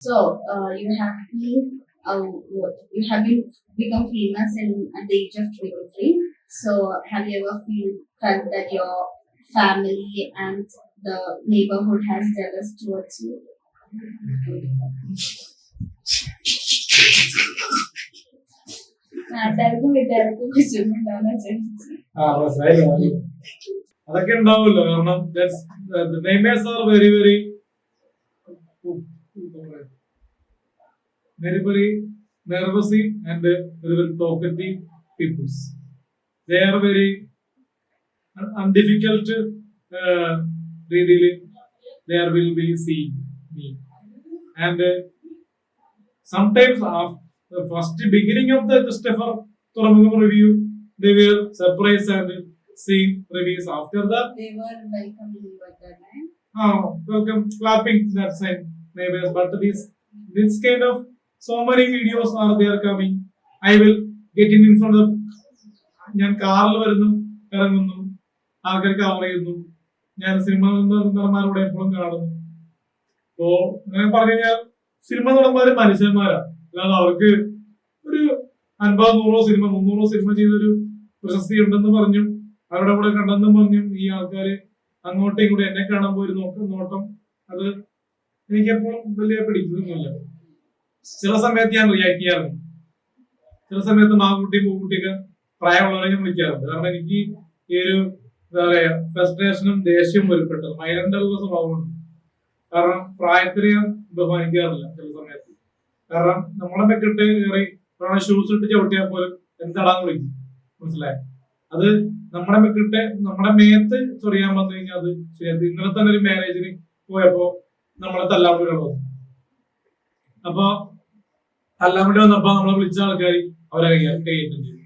So, you have been become famous at the age of 23. So, have you ever felt that your family and the neighborhood has jealous towards you? നാട്ടുകാർക്കും വീട്ടുകാർക്കും കുശുമുണ്ടാവുന്ന ചോദിച്ചു. അതൊക്കെ ഉണ്ടാവുമല്ലോ. കാരണം നെയ്മേഴ്സ് are very very very very nervous and very very talkative people. They are very undifficult രീതിയിൽ there will be seeing me and sometimes after the first beginning of the Christopher Turamugam review they were surprised and seeing reviews after that They were welcoming you at that time. welcome clapping that side maybe but this kind of so many videos are there coming. I will get in front of ഞാൻ കാറിൽ വരുന്നു ഇറങ്ങുന്നു ആൾക്കാർ cover ചെയ്യുന്നു ഞാൻ cinema നടന്മാരോട് എപ്പോഴും കാണുന്നു. അപ്പോ അങ്ങനെ പറഞ്ഞു കഴിഞ്ഞാൽ സിനിമ നടന്മാര് മനുഷ്യന്മാരാ, അല്ലാതെ അവർക്ക് ഒരു 50-100 സിനിമ 300 സിനിമ ചെയ്തൊരു പ്രശസ്തി ഉണ്ടെന്ന് പറഞ്ഞു അവരുടെ കൂടെ കണ്ടെന്നും പറഞ്ഞു ഈ ആൾക്കാര് അങ്ങോട്ടും ഇങ്ങോട്ടും എന്നെ കാണാൻ പോയി നോട്ടം അത് എനിക്കെപ്പോഴും വലിയ പിടിക്കുന്നില്ല. ചില സമയത്ത് ഞാൻ റിയാക്ട് ചെയ്യാറുണ്ട്, ചില സമയത്ത് മാങ്കുട്ടി പൂക്കുട്ടിയൊക്കെ പ്രായമുള്ളവരെ ഞാൻ വിളിക്കാറുണ്ട്. കാരണം എനിക്ക് ഈ ഒരു എന്താ പറയാ ഫ്രസ്ട്രേഷനും ദേഷ്യവും വരുപ്പെട്ടത് വയലന്റുള്ള സ്വഭാവമുണ്ട്. കാരണം പ്രായത്തിന് ഞാൻ ബഹുമാനിക്കാറില്ല ചില സമയത്ത്. കാരണം നമ്മളെ മെക്കിട്ട് കയറി ഷൂസ് ഇട്ട് ചവിട്ടിയാൽ പോലും എന്താടാന്ന് വിളിക്കും, മനസ്സിലായി? അത് നമ്മുടെ മെക്കിട്ട് നമ്മുടെ മേത്ത് ചൊറിയാൻ വന്നു കഴിഞ്ഞാൽ അത് ശരിയാ. ഇന്നലെ തന്നെ ഒരു മാരേജിന് പോയപ്പോ നമ്മളെ തല്ലാമ്പൂരാണ് വന്നത്. അപ്പൊ തല്ലാൻ വേണ്ടി വന്നപ്പോ നമ്മളെ വിളിച്ച ആൾക്കാർ അവരെ കൈയേറ്റം ചെയ്തു.